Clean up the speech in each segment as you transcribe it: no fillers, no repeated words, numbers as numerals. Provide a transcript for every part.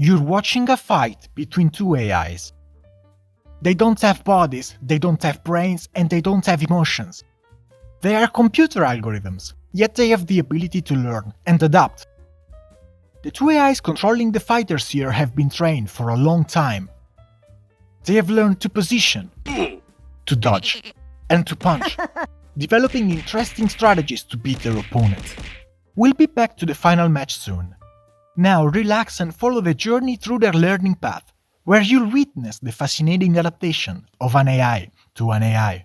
You're watching a fight between two AIs. They don't have bodies, they don't have brains, and they don't have emotions. They are computer algorithms, yet they have the ability to learn and adapt. The two AIs controlling the fighters here have been trained for a long time. They have learned to position, to dodge, and to punch, developing interesting strategies to beat their opponent. We'll be back to the final match soon. Now relax and follow the journey through their learning path, where you'll witness the fascinating adaptation of an AI to an AI.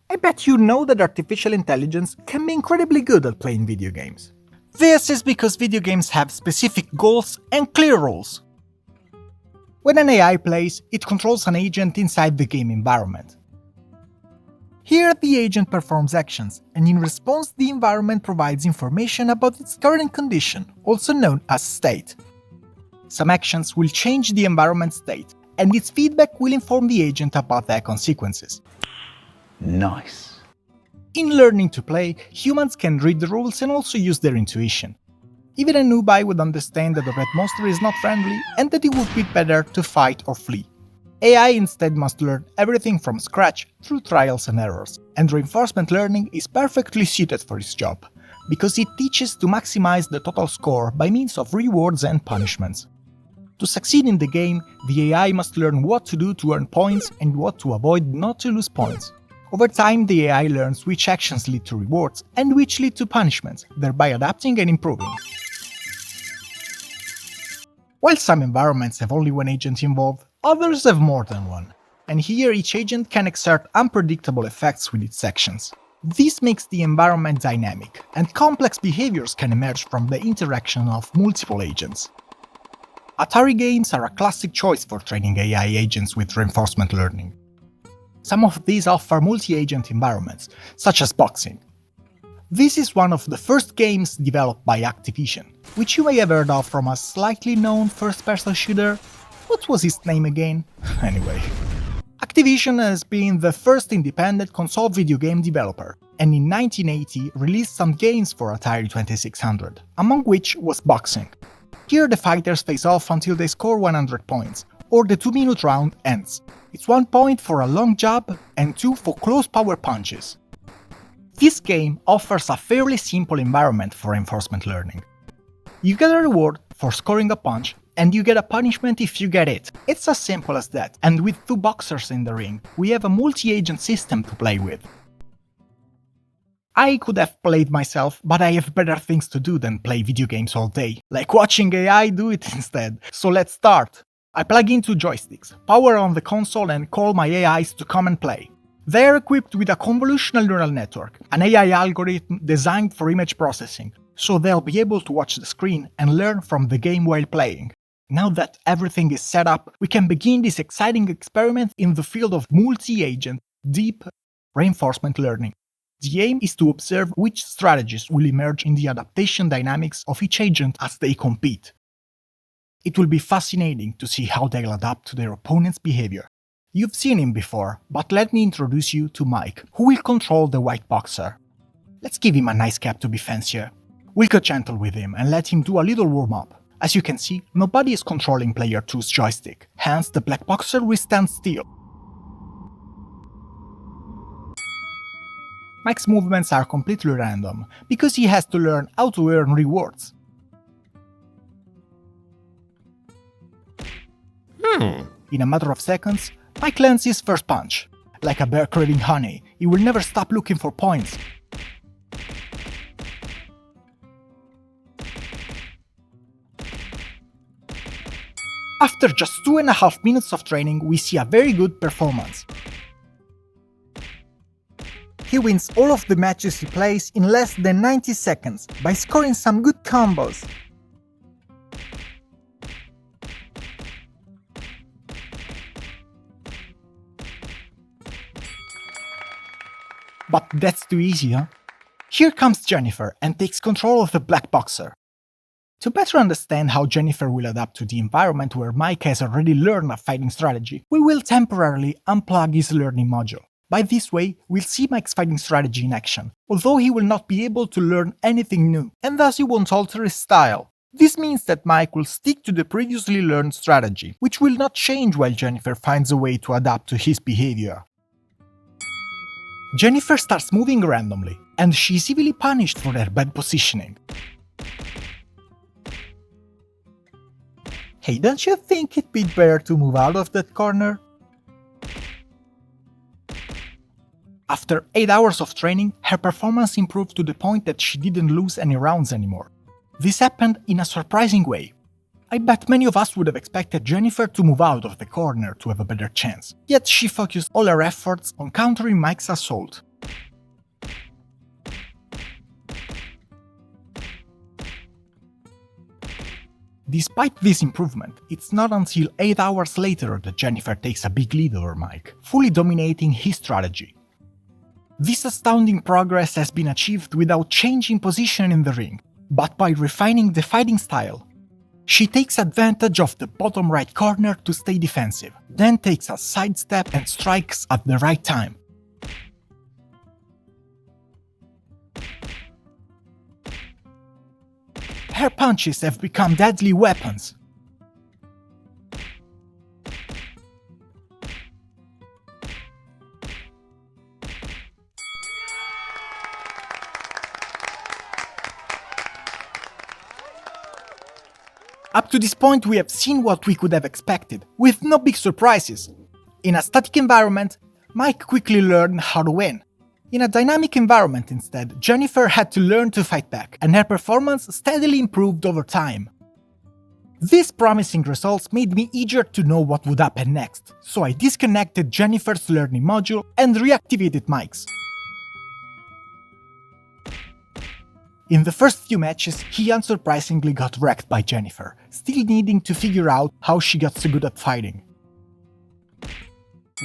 I bet you know that artificial intelligence can be incredibly good at playing video games. This is because video games have specific goals and clear rules. When an AI plays, it controls an agent inside the game environment. Here the agent performs actions, and in response the environment provides information about its current condition, also known as state. Some actions will change the environment state, and its feedback will inform the agent about their consequences. Nice. In learning to play, humans can read the rules and also use their intuition. Even a newbie would understand that the red monster is not friendly and that it would be better to fight or flee. AI instead must learn everything from scratch through trials and errors, and reinforcement learning is perfectly suited for its job, because it teaches to maximize the total score by means of rewards and punishments. To succeed in the game, the AI must learn what to do to earn points and what to avoid not to lose points. Over time, the AI learns which actions lead to rewards and which lead to punishments, thereby adapting and improving. While some environments have only one agent involved, others have more than one, and here each agent can exert unpredictable effects with its actions. This makes the environment dynamic, and complex behaviors can emerge from the interaction of multiple agents. Atari games are a classic choice for training AI agents with reinforcement learning. Some of these offer multi-agent environments, such as boxing. This is one of the first games developed by Activision, which you may have heard of from a slightly known first-person shooter. What was its name again? Anyway. Activision has been the first independent console video game developer, and in 1980 released some games for Atari 2600, among which was boxing. Here the fighters face off until they score 100 points, or the 2-minute round ends. It's 1 point for a long jab and 2 for close power punches. This game offers a fairly simple environment for reinforcement learning. You get a reward for scoring a punch, and you get a punishment if you get it. It's as simple as that, and with 2 boxers in the ring, we have a multi-agent system to play with. I could have played myself, but I have better things to do than play video games all day, like watching AI do it instead. So let's start. I plug in 2 joysticks, power on the console and call my AIs to come and play. They are equipped with a Convolutional Neural Network, an AI algorithm designed for image processing, so they'll be able to watch the screen and learn from the game while playing. Now that everything is set up, we can begin this exciting experiment in the field of multi-agent, deep reinforcement learning. The aim is to observe which strategies will emerge in the adaptation dynamics of each agent as they compete. It will be fascinating to see how they'll adapt to their opponent's behavior. You've seen him before, but let me introduce you to Mike, who will control the white boxer. Let's give him a nice cap to be fancier. We'll go gentle with him and let him do a little warm-up. As you can see, nobody is controlling player 2's joystick, hence the black boxer will stand still. Mike's movements are completely random, because he has to learn how to earn rewards. In a matter of seconds, Mike lands his first punch. Like a bear craving honey, he will never stop looking for points. After just 2.5 minutes of training, we see a very good performance. He wins all of the matches he plays in less than 90 seconds by scoring some good combos. But that's too easy, huh? Here comes Jennifer and takes control of the black boxer. To better understand how Jennifer will adapt to the environment where Mike has already learned a fighting strategy, we will temporarily unplug his learning module. By this way, we'll see Mike's fighting strategy in action, although he will not be able to learn anything new, and thus he won't alter his style. This means that Mike will stick to the previously learned strategy, which will not change while Jennifer finds a way to adapt to his behavior. Jennifer starts moving randomly, and she is evilly punished for her bad positioning. Hey, don't you think it'd be better to move out of that corner? After 8 hours of training, her performance improved to the point that she didn't lose any rounds anymore. This happened in a surprising way. I bet many of us would have expected Jennifer to move out of the corner to have a better chance, yet she focused all her efforts on countering Mike's assault. Despite this improvement, it's not until 8 hours later that Jennifer takes a big lead over Mike, fully dominating his strategy. This astounding progress has been achieved without changing position in the ring, but by refining the fighting style. She takes advantage of the bottom right corner to stay defensive, then takes a sidestep and strikes at the right time. Her punches have become deadly weapons. Up to this point, we have seen what we could have expected, with no big surprises. In a static environment, Mike quickly learned how to win. In a dynamic environment instead, Jennifer had to learn to fight back, and her performance steadily improved over time. These promising results made me eager to know what would happen next, so I disconnected Jennifer's learning module and reactivated Mike's. In the first few matches, he unsurprisingly got wrecked by Jennifer, still needing to figure out how she got so good at fighting.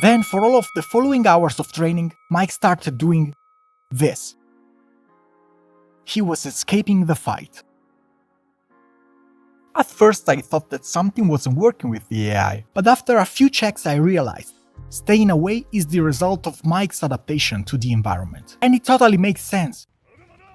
Then, for all of the following hours of training, Mike started doing this. He was escaping the fight. At first I thought that something wasn't working with the AI, but after a few checks I realized staying away is the result of Mike's adaptation to the environment. And it totally makes sense.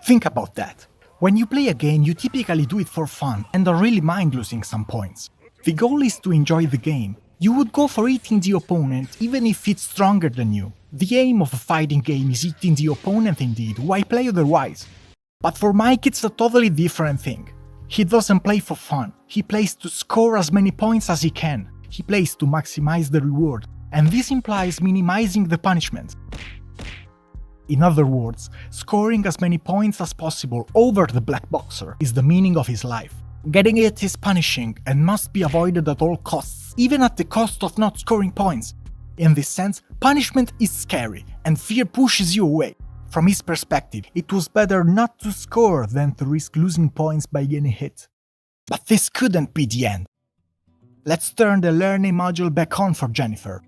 Think about that. When you play a game, you typically do it for fun and don't really mind losing some points. The goal is to enjoy the game. You would go for eating the opponent even if it's stronger than you. The aim of a fighting game is eating the opponent indeed, why play otherwise? But for Mike it's a totally different thing. He doesn't play for fun, he plays to score as many points as he can. He plays to maximize the reward, and this implies minimizing the punishment. In other words, scoring as many points as possible over the black boxer is the meaning of his life. Getting it is punishing and must be avoided at all costs, even at the cost of not scoring points. In this sense, punishment is scary, and fear pushes you away. From his perspective, it was better not to score than to risk losing points by getting hit. But this couldn't be the end. Let's turn the learning module back on for Jennifer.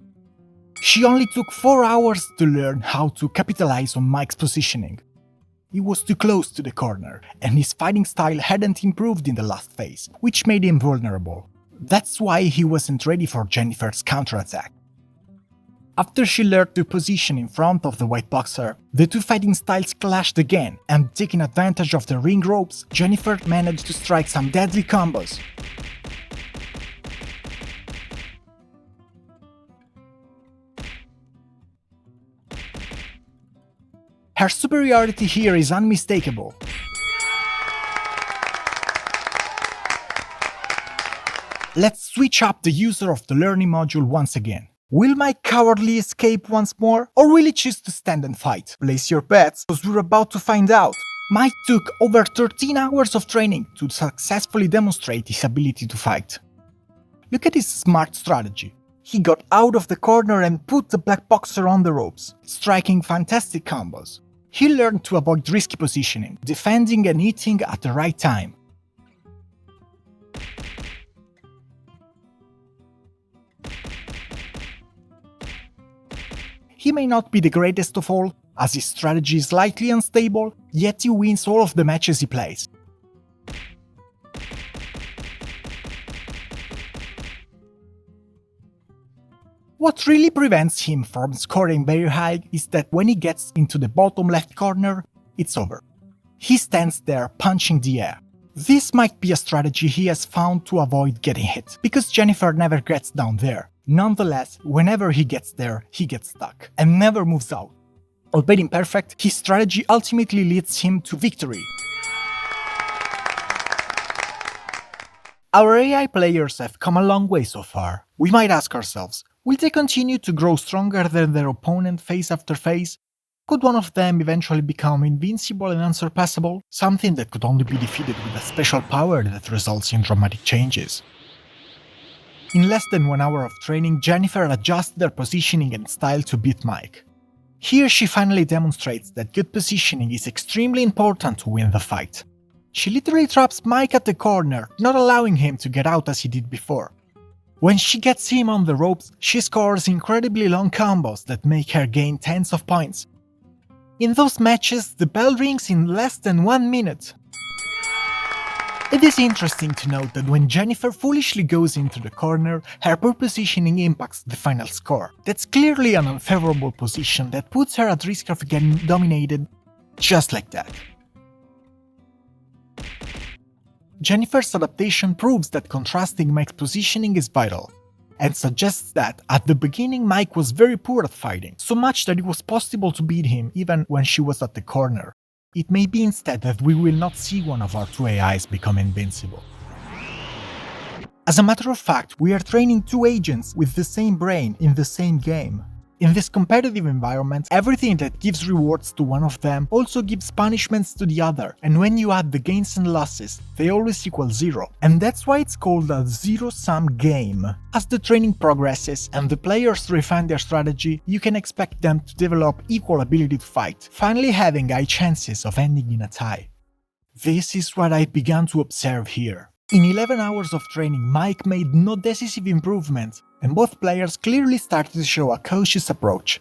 She only took 4 hours to learn how to capitalize on Mike's positioning. He was too close to the corner, and his fighting style hadn't improved in the last phase, which made him vulnerable. That's why he wasn't ready for Jennifer's counterattack. After she learned to position in front of the white boxer, the two fighting styles clashed again, and taking advantage of the ring ropes, Jennifer managed to strike some deadly combos. Her superiority here is unmistakable. Let's switch up the user of the learning module once again. Will Mike cowardly escape once more, or will he choose to stand and fight? Place your bets, because we're about to find out. Mike took over 13 hours of training to successfully demonstrate his ability to fight. Look at his smart strategy. He got out of the corner and put the black boxer on the ropes, striking fantastic combos. He learned to avoid risky positioning, defending and hitting at the right time. He may not be the greatest of all, as his strategy is slightly unstable, yet he wins all of the matches he plays. What really prevents him from scoring very high is that when he gets into the bottom left corner, it's over. He stands there punching the air. This might be a strategy he has found to avoid getting hit, because Jennifer never gets down there. Nonetheless, whenever he gets there, he gets stuck, and never moves out. Albeit imperfect, his strategy ultimately leads him to victory. Our AI players have come a long way so far. We might ask ourselves, will they continue to grow stronger than their opponent phase after phase? Could one of them eventually become invincible and unsurpassable? Something that could only be defeated with a special power that results in dramatic changes. In less than 1 hour of training, Jennifer adjusts their positioning and style to beat Mike. Here she finally demonstrates that good positioning is extremely important to win the fight. She literally traps Mike at the corner, not allowing him to get out as he did before. When she gets him on the ropes, she scores incredibly long combos that make her gain tens of points. In those matches, the bell rings in less than 1 minute. It is interesting to note that when Jennifer foolishly goes into the corner, her poor positioning impacts the final score. That's clearly an unfavorable position that puts her at risk of getting dominated just like that. Jennifer's adaptation proves that contrasting Mike's positioning is vital, and suggests that at the beginning Mike was very poor at fighting, so much that it was possible to beat him even when she was at the corner. It may be instead that we will not see one of our two AIs become invincible. As a matter of fact, we are training two agents with the same brain in the same game. In this competitive environment, everything that gives rewards to one of them also gives punishments to the other, and when you add the gains and losses, they always equal 0. And that's why it's called a zero-sum game. As the training progresses and the players refine their strategy, you can expect them to develop equal ability to fight, finally having high chances of ending in a tie. This is what I began to observe here. In 11 hours of training, Mike made no decisive improvement, and both players clearly started to show a cautious approach.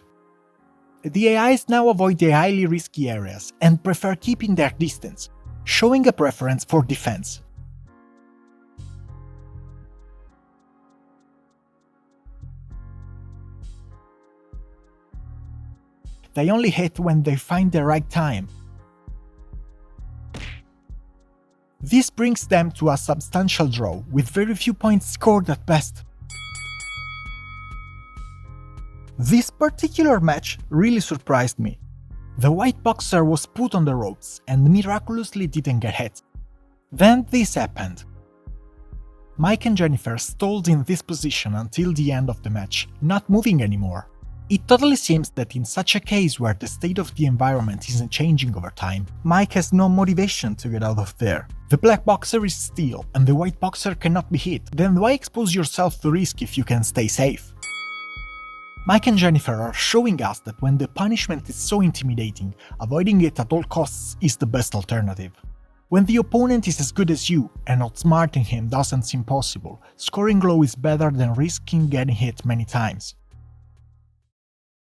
The AIs now avoid the highly risky areas and prefer keeping their distance, showing a preference for defense. They only hit when they find the right time. This brings them to a substantial draw, with very few points scored at best. This particular match really surprised me. The white boxer was put on the ropes and miraculously didn't get hit. Then this happened. Mike and Jennifer stalled in this position until the end of the match, not moving anymore. It totally seems that in such a case where the state of the environment isn't changing over time, Mike has no motivation to get out of there. The black boxer is still, and the white boxer cannot be hit, then why expose yourself to risk if you can stay safe? Mike and Jennifer are showing us that when the punishment is so intimidating, avoiding it at all costs is the best alternative. When the opponent is as good as you, and outsmarting him doesn't seem possible, scoring low is better than risking getting hit many times.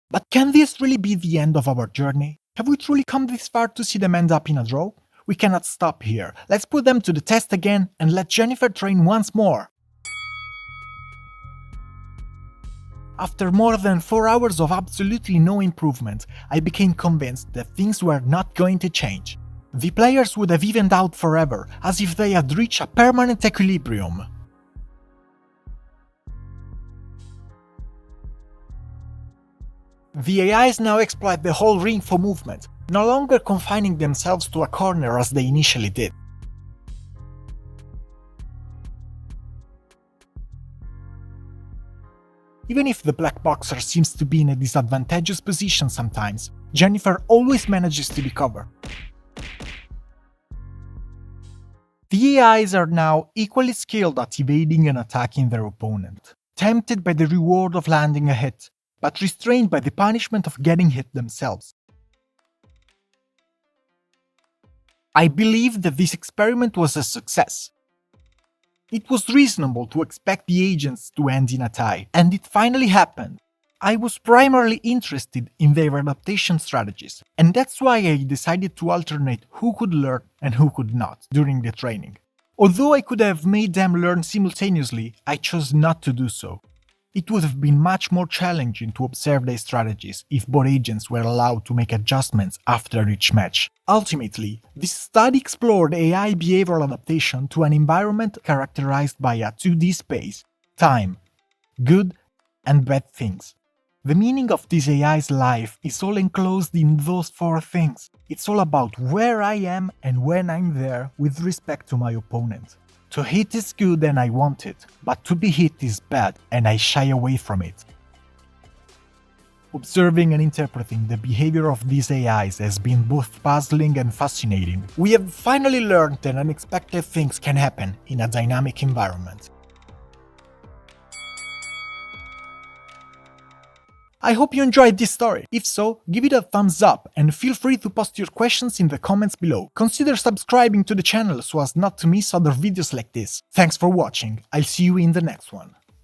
But can this really be the end of our journey? Have we truly come this far to see them end up in a draw? We cannot stop here. Let's put them to the test again and let Jennifer train once more. After more than 4 hours of absolutely no improvement, I became convinced that things were not going to change. The players would have evened out forever, as if they had reached a permanent equilibrium. The AIs now exploit the whole ring for movement, no longer confining themselves to a corner as they initially did. Even if the black boxer seems to be in a disadvantageous position sometimes, Jennifer always manages to recover. The AIs are now equally skilled at evading and attacking their opponent, tempted by the reward of landing a hit, but restrained by the punishment of getting hit themselves. I believe that this experiment was a success. It was reasonable to expect the agents to end in a tie, and it finally happened. I was primarily interested in their adaptation strategies, and that's why I decided to alternate who could learn and who could not during the training. Although I could have made them learn simultaneously, I chose not to do so. It would have been much more challenging to observe their strategies if both agents were allowed to make adjustments after each match. Ultimately, this study explored AI behavioral adaptation to an environment characterized by a 2D space, time, good and bad things. The meaning of this AI's life is all enclosed in those four things. It's all about where I am and when I'm there with respect to my opponent. To hit is good and I want it, but to be hit is bad and I shy away from it. Observing and interpreting the behavior of these AIs has been both puzzling and fascinating. We have finally learned that unexpected things can happen in a dynamic environment. I hope you enjoyed this story. If so, give it a thumbs up and feel free to post your questions in the comments below. Consider subscribing to the channel so as not to miss other videos like this. Thanks for watching, I'll see you in the next one.